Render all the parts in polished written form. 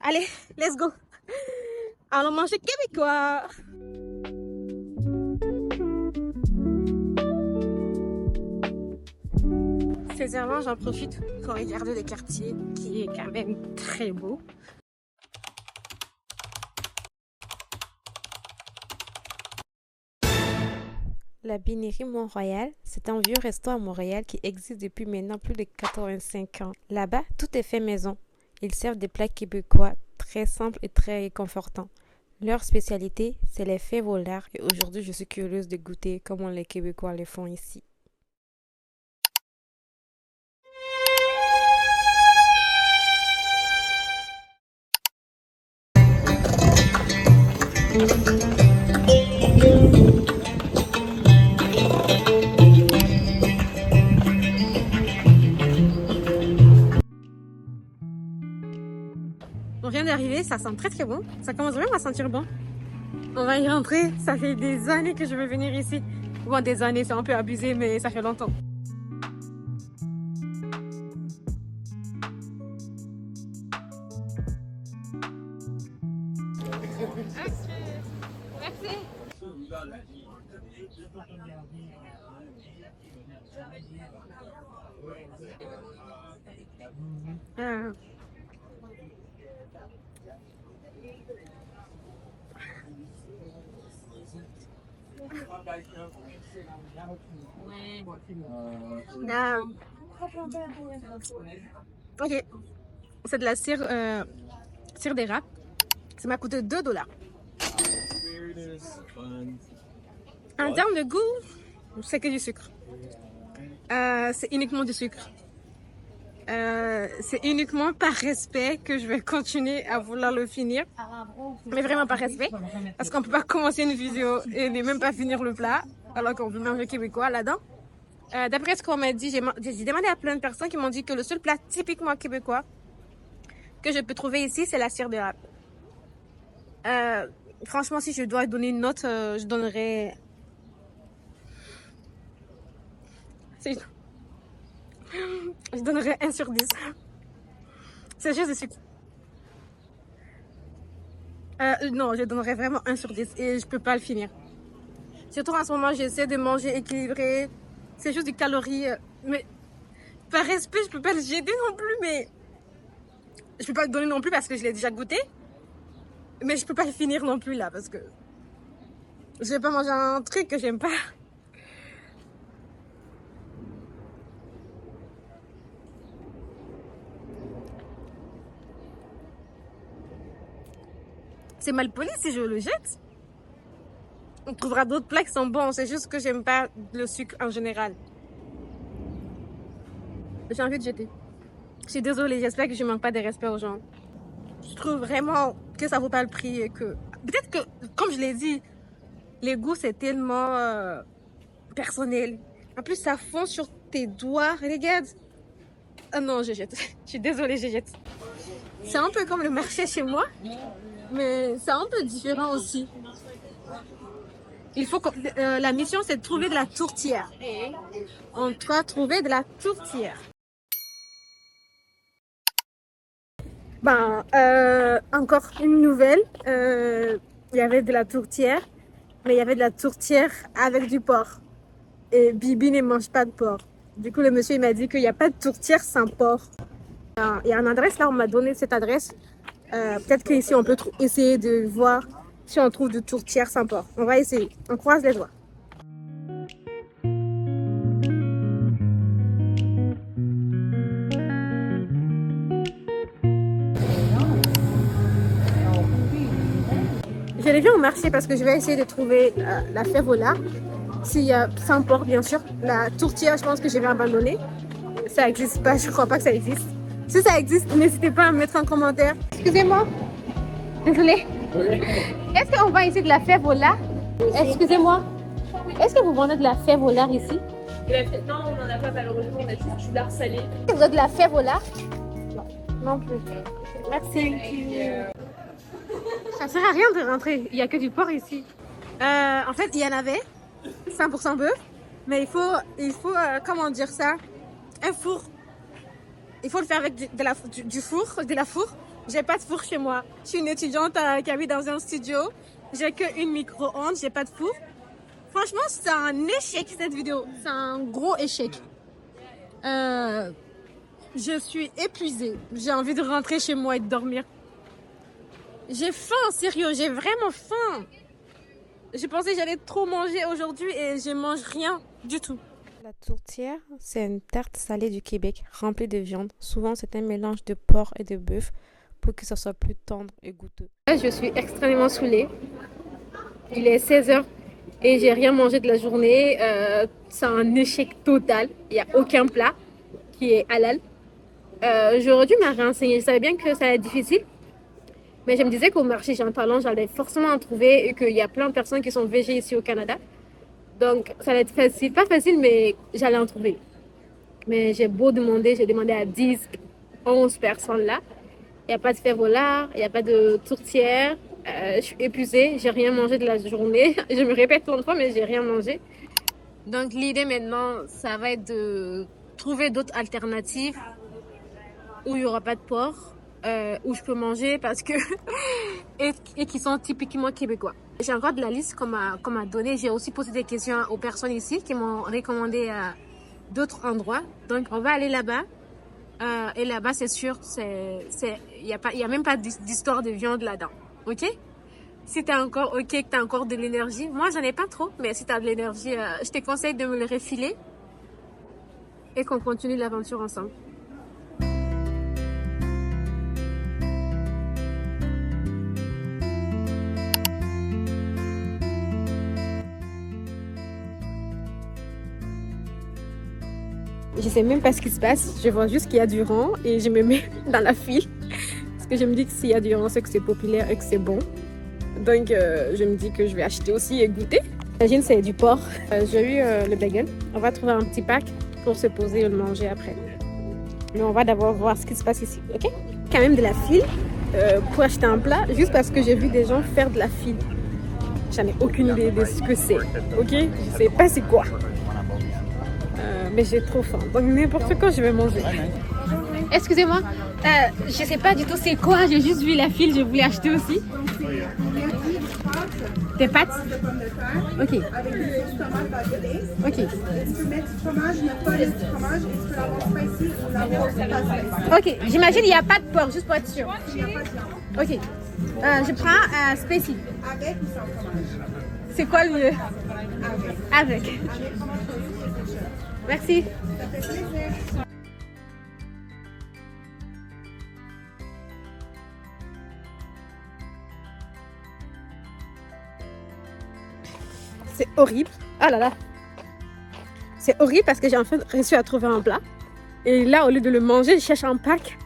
Allez, let's go. Allons manger québécois. Sincèrement, j'en profite pour regarder le quartier qui est quand même très beau. La Binerie Mont-Royal, c'est un vieux resto à Montréal qui existe depuis maintenant plus de 85 ans. Là-bas, tout est fait maison. Ils servent des plats québécois très simples et très réconfortants. Leur spécialité, c'est les fèves au lard et aujourd'hui, je suis curieuse de goûter comment les Québécois les font ici. On vient d'arriver, ça sent très très bon. Ça commence vraiment à sentir bon. On va y rentrer. Ça fait des années que je veux venir ici. Bon, des années, c'est un peu abusé, mais ça fait longtemps. Merci. Ok, c'est de la cire d'érable. Ça m'a coûté 2 $. En termes de goût, c'est que du sucre. C'est uniquement du sucre. C'est uniquement par respect que je vais continuer à vouloir le finir. Mais vraiment par respect. Parce qu'on peut pas commencer une vidéo et ne même pas finir le plat. Alors qu'on veut manger québécois là-dedans. D'après ce qu'on m'a dit, j'ai demandé à plein de personnes qui m'ont dit que le seul plat typiquement québécois que je peux trouver ici, c'est la cire d'érable. Franchement, si je dois donner une note, je donnerais... Je donnerais 1 sur 10. C'est juste du sucre. Non, je donnerais vraiment 1 sur 10 et je peux pas le finir. Surtout en ce moment, j'essaie de manger équilibré. C'est juste des calories. Mais par respect, je peux pas le jeter non plus, mais je peux pas le donner non plus parce que je l'ai déjà goûté. Mais je peux pas le finir non plus là parce que je vais pas manger un truc que j'aime pas. C'est mal poli si je le jette. On trouvera d'autres plats qui sont bons. C'est juste que j'aime pas le sucre en général. J'ai envie de jeter. Je suis désolée, j'espère que je manque pas de respect aux gens. Je trouve vraiment que ça vaut pas le prix et que... Peut-être que, comme je l'ai dit, les goûts c'est tellement personnel. En plus, ça fond sur tes doigts. Regarde. Ah non, je jette. Je suis désolée, je jette. C'est un peu comme le marché chez moi, mais c'est un peu différent aussi. Il faut que, la mission, c'est de trouver de la tourtière. On doit trouver de la tourtière. Encore une nouvelle. Il y avait de la tourtière, mais il y avait de la tourtière avec du porc. Et Bibi ne mange pas de porc. Du coup, le monsieur il m'a dit qu'il n'y a pas de tourtière sans porc. Il y a une adresse là, on m'a donné cette adresse. Peut-être qu'ici, on peut essayer de voir si on trouve de tourtière sans porc. On va essayer. On croise les doigts. Je l'ai vu au marché parce que je vais essayer de trouver la fève au lard. S'il y a sans porc, bien sûr. La tourtière, je pense que je vais abandonner. Ça n'existe pas, je crois pas que ça existe. Si ça existe, n'hésitez pas à me mettre en commentaire. Excusez-moi. Désolée. Est-ce qu'on vend ici de la fève au lard? Excusez-moi. Est-ce que vous vendez de la fève au lard ici? Non, on n'en a pas malheureusement, on a juste du lard salé. Est-ce que vous avez de la fève au lard? Non plus. Merci. Ça sert à rien de rentrer, il n'y a que du porc ici. En fait, il y en avait 100% bœuf, mais il faut comment dire ça, un four. Il faut le faire avec du four, de la four. J'ai pas de four chez moi. Je suis une étudiante qui habite dans un studio. J'ai qu'une micro-ondes, j'ai pas de four. Franchement, c'est un échec cette vidéo. C'est un gros échec. Je suis épuisée. J'ai envie de rentrer chez moi et de dormir. J'ai faim, sérieux, j'ai vraiment faim. Je pensais que j'allais trop manger aujourd'hui et je mange rien du tout. La tourtière, c'est une tarte salée du Québec remplie de viande. Souvent, c'est un mélange de porc et de bœuf pour que ça soit plus tendre et goûteux. Je suis extrêmement saoulée. Il est 16h et j'ai rien mangé de la journée. C'est un échec total. Il n'y a aucun plat qui est halal. J'aurais dû me renseigner. Je savais bien que ça allait être difficile. Mais je me disais qu'au marché Jean Talon, j'allais forcément en trouver et qu'il y a plein de personnes qui sont végées ici au Canada. Donc, ça allait être facile. Pas facile, mais j'allais en trouver. Mais j'ai beau demander, j'ai demandé à 10, 11 personnes là. Il n'y a pas de févolard, il n'y a pas de tourtière. Je suis épuisée, j'ai rien mangé de la journée. Je me répète plein de fois, mais j'ai rien mangé. Donc, l'idée maintenant, ça va être de trouver d'autres alternatives où il n'y aura pas de porc. Où je peux manger parce que et qui sont typiquement québécois. J'ai encore de la liste qu'on m'a donnée. J'ai aussi posé des questions aux personnes ici qui m'ont recommandé d'autres endroits. Donc on va aller là-bas. Et là-bas c'est sûr, il y a même pas d'histoire de viande là-dedans. Ok? Si t'es encore ok, que t'as encore de l'énergie, moi j'en ai pas trop, mais si t'as de l'énergie, je te conseille de me le refiler et qu'on continue l'aventure ensemble. Je sais même pas ce qui se passe, je vois juste qu'il y a du rang et je me mets dans la file. Parce que je me dis que s'il y a du rang, c'est que c'est populaire et que c'est bon. Donc je me dis que je vais acheter aussi et goûter. J'imagine c'est du porc. J'ai eu le bagel. On va trouver un petit pack pour se poser et le manger après. Mais on va d'abord voir ce qui se passe ici, ok? Quand même de la file pour acheter un plat, juste parce que j'ai vu des gens faire de la file. J'en ai aucune idée de ce que c'est, ok? Je sais pas c'est quoi. Mais j'ai trop faim, donc n'importe quoi je vais manger. Excusez-moi, je sais pas du tout c'est quoi, j'ai juste vu la file, je voulais acheter aussi. Des pâtes? Ok. Ok. Ok, j'imagine il n'y a pas de porc, juste pour être sûr. Ok. Je prends spicy. Avec ou sans fromage? C'est quoi le mieux? Avec. Merci. Ça fait plaisir. C'est horrible. Ah là là. C'est horrible parce que j'ai enfin réussi à trouver un plat. Et là, au lieu de le manger, je cherche un pack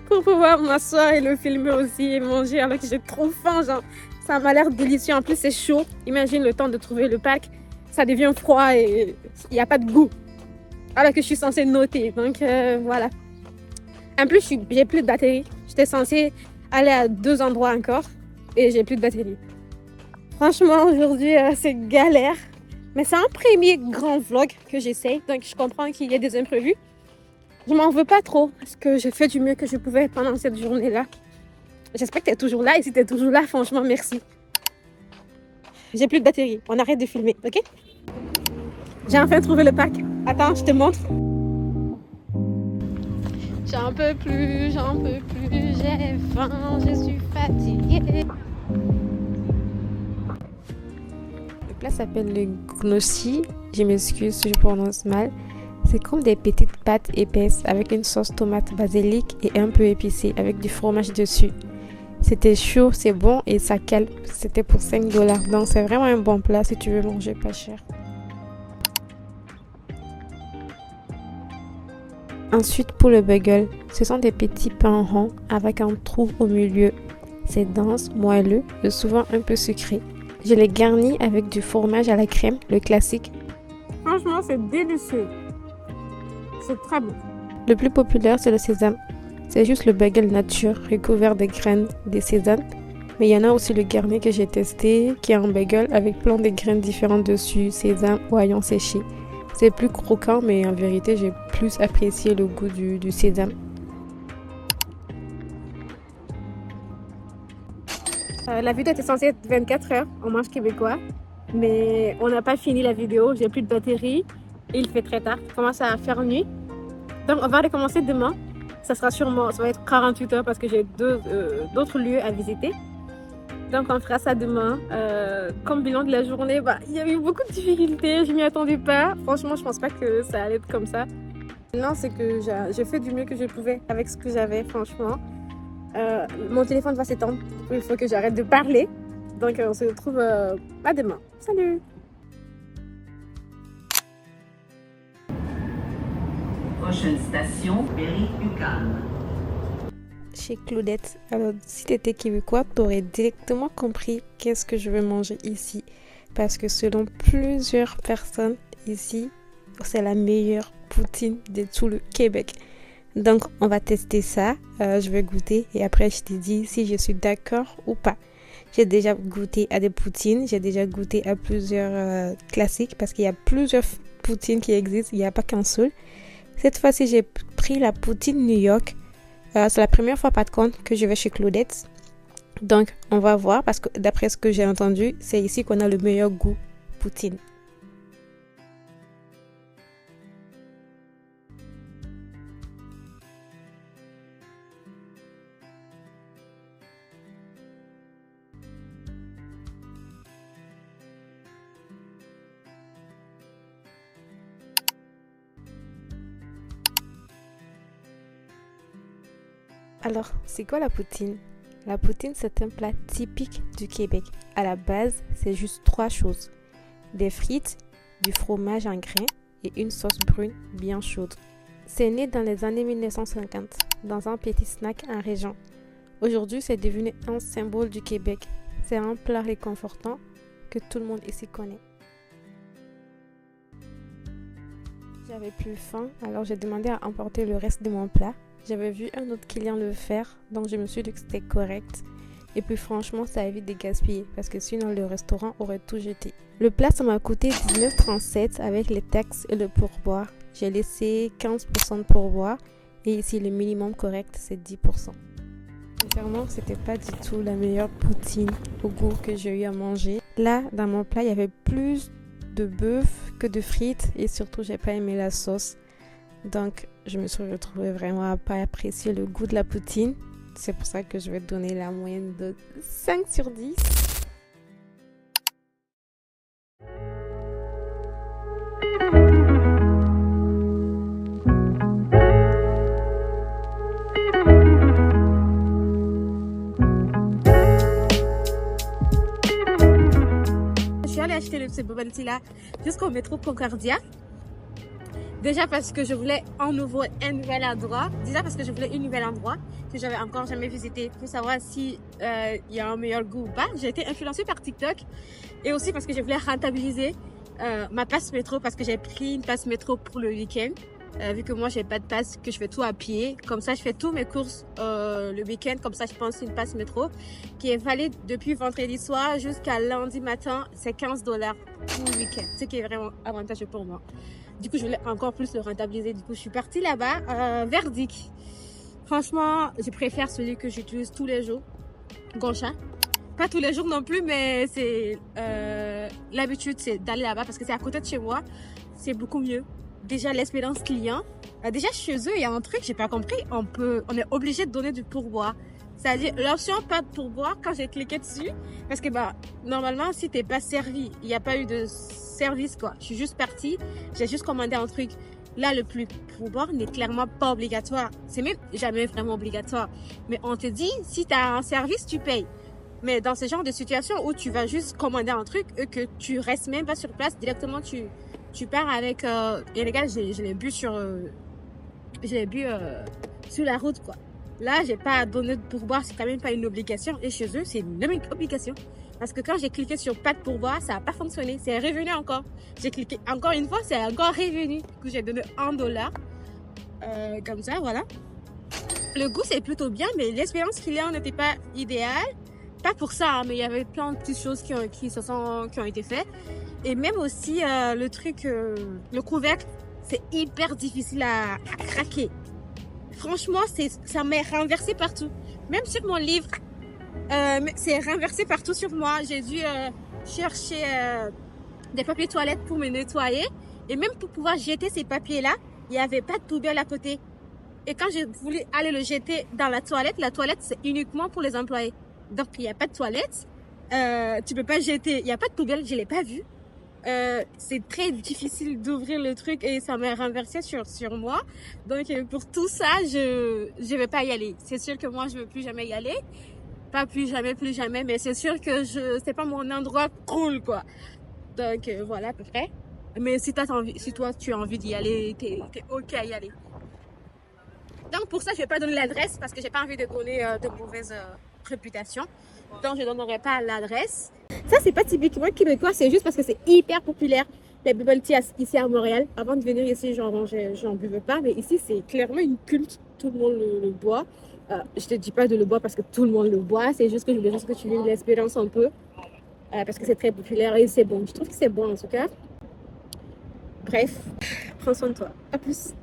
pour pouvoir m'asseoir et le filmer aussi et manger alors que j'ai trop faim. Genre, ça m'a l'air délicieux. En plus, c'est chaud. Imagine le temps de trouver le pack. Ça devient froid et il n'y a pas de goût. Alors que je suis censée noter. Donc, voilà. En plus, j'ai plus de batterie. J'étais censée aller à 2 endroits encore et j'ai plus de batterie. Franchement, aujourd'hui, c'est galère. Mais c'est un premier grand vlog que j'essaye. Donc, je comprends qu'il y ait des imprévus. Je m'en veux pas trop parce que j'ai fait du mieux que je pouvais pendant cette journée-là. J'espère que tu es toujours là. Et si tu es toujours là, franchement, merci. J'ai plus de batterie. On arrête de filmer, ok? J'ai enfin trouvé le pack. Attends, je te montre. J'en peux plus, j'ai faim, je suis fatiguée. Le plat s'appelle le gnocchi. Je m'excuse si je prononce mal. C'est comme des petites pâtes épaisses avec une sauce tomate basilic et un peu épicée avec du fromage dessus. C'était chaud, c'est bon et ça cale. C'était pour 5$. Donc c'est vraiment un bon plat si tu veux manger pas cher. Ensuite, pour le bagel, ce sont des petits pains ronds avec un trou au milieu. C'est dense, moelleux et souvent un peu sucré. Je les garnis avec du fromage à la crème, le classique. Franchement, c'est délicieux. C'est très bon. Le plus populaire, c'est le sésame. C'est juste le bagel nature recouvert de graines de sésame. Mais il y en a aussi le garni que j'ai testé, qui est un bagel avec plein de graines différentes dessus, sésame, oignon séché. C'est plus croquant, mais en vérité, j'ai plus apprécié le goût du sésame. La vidéo était censée être 24 heures en manche québécois, mais on n'a pas fini la vidéo, j'ai plus de batterie et il fait très tard, il commence à faire nuit. Donc on va recommencer demain, ça va être 48 heures parce que j'ai d'autres lieux à visiter. Donc on fera ça demain. Comme bilan de la journée, il y a eu beaucoup de difficultés, je m'y attendais pas. Franchement, je pense pas que ça allait être comme ça. Non, c'est que j'ai fait du mieux que je pouvais avec ce que j'avais, franchement. Mon téléphone va s'éteindre, il faut que j'arrête de parler. Donc on se retrouve à demain. Salut! Prochaine station, Berry-UQAM. Chez Claudette. Alors, si tu étais québécois, tu aurais directement compris qu'est-ce que je veux manger ici. Parce que selon plusieurs personnes ici, c'est la meilleure poutine de tout le Québec. Donc, on va tester ça. Je vais goûter et après, je te dis si je suis d'accord ou pas. J'ai déjà goûté à des poutines. J'ai déjà goûté à plusieurs classiques parce qu'il y a plusieurs poutines qui existent. Il n'y a pas qu'un seul. Cette fois-ci, j'ai pris la poutine New York. C'est la première fois, par contre, que je vais chez Claudette. Donc, on va voir parce que d'après ce que j'ai entendu, c'est ici qu'on a le meilleur goût poutine. Alors, c'est quoi la poutine? La poutine, c'est un plat typique du Québec. À la base, c'est juste 3 choses. Des frites, du fromage en grains et une sauce brune bien chaude. C'est né dans les années 1950, dans un petit snack en région. Aujourd'hui, c'est devenu un symbole du Québec. C'est un plat réconfortant que tout le monde ici connaît. J'avais plus faim, alors j'ai demandé à emporter le reste de mon plat. J'avais vu un autre client le faire, donc je me suis dit que c'était correct. Et puis franchement, ça évite de gaspiller, parce que sinon le restaurant aurait tout jeté. Le plat, ça m'a coûté 19,37 avec les taxes et le pourboire. J'ai laissé 15% de pourboire, et ici le minimum correct, c'est 10%. Sincèrement, c'était pas du tout la meilleure poutine au goût que j'ai eu à manger. Là, dans mon plat, il y avait plus de bœuf que de frites, et surtout, j'ai pas aimé la sauce. Donc, je me suis retrouvée vraiment à pas apprécier le goût de la poutine. C'est pour ça que je vais donner la moyenne de 5 sur 10. Je suis allée acheter ce bubble tea là jusqu'au métro Concordia. Déjà parce que je voulais un nouvel endroit. Déjà parce que je voulais un nouvel endroit que j'avais encore jamais visité pour savoir si il y a un meilleur goût ou pas. J'ai été influencée par TikTok et aussi parce que je voulais rentabiliser ma passe métro parce que j'ai pris une passe métro pour le week-end. Vu que moi j'ai pas de passe, que je fais tout à pied. Comme ça, je fais tous mes courses le week-end. Comme ça, je pense une passe métro qui est valide depuis vendredi soir jusqu'à lundi matin. C'est 15$ pour le week-end, ce qui est vraiment avantageux pour moi. Du coup, je voulais encore plus le rentabiliser. Du coup, je suis partie là-bas, Verdict. Franchement, je préfère celui que j'utilise tous les jours, Gongcha. Pas tous les jours non plus, mais c'est l'habitude, c'est d'aller là-bas parce que c'est à côté de chez moi. C'est beaucoup mieux. Déjà, l'expérience client. Déjà, chez eux, il y a un truc, j'ai pas compris. On est obligé de donner du pourboire. C'est-à-dire, l'option pas de pourboire, quand j'ai cliqué dessus, parce que normalement, si t'es pas servi, il n'y a pas eu de service, quoi. Je suis juste partie, j'ai juste commandé un truc. Là, le pourboire n'est clairement pas obligatoire. C'est même jamais vraiment obligatoire. Mais on te dit, si tu as un service, tu payes. Mais dans ce genre de situation où tu vas juste commander un truc et que tu restes même pas sur place, directement tu pars avec... et les gars, je l'ai bu sur la route, quoi. Là, j'ai pas à donner de pourboire, c'est quand même pas une obligation. Et chez eux, c'est une obligation. Parce que quand j'ai cliqué sur pas de pourboire, ça n'a pas fonctionné. C'est revenu encore. J'ai cliqué encore une fois, c'est encore revenu. Du coup, j'ai donné $1. Comme ça, voilà. Le goût, c'est plutôt bien, mais l'expérience client n'était pas idéale. Pas pour ça, hein, mais il y avait plein de petites choses qui ont été faites. Et même aussi, le truc, le couvercle, c'est hyper difficile à craquer. Franchement, ça m'est renversé partout. Même sur mon livre, Mais c'est renversé partout sur moi. J'ai dû chercher des papiers toilettes pour me nettoyer. Et même pour pouvoir jeter ces papiers-là, il n'y avait pas de poubelle à côté. Et quand j'ai voulu aller le jeter dans la toilette c'est uniquement pour les employés. Donc il n'y a pas de toilette, tu peux pas jeter, il n'y a pas de poubelle, je l'ai pas vu. C'est très difficile d'ouvrir le truc et ça m'a renversé sur moi. Donc pour tout ça, je vais pas y aller. C'est sûr que moi je veux plus jamais y aller. Pas plus jamais, mais c'est sûr que c'est pas mon endroit cool quoi. Donc voilà à peu près. Mais si toi tu as envie d'y aller, t'es ok à y aller. Donc pour ça, je vais pas donner l'adresse parce que j'ai pas envie de donner de mauvaise réputation. Donc je donnerai pas l'adresse. Ça c'est pas typiquement québécois, c'est juste parce que c'est hyper populaire. Les bubble tea ici à Montréal. Avant de venir ici, j'en buvais pas, mais ici c'est clairement une culte. Tout le monde le boit. Je te dis pas de le boire parce que tout le monde le boit. C'est juste que je voulais juste que tu vives l'expérience un peu parce que c'est très populaire et c'est bon. Je trouve que c'est bon en tout cas. Bref, prends soin de toi. À plus.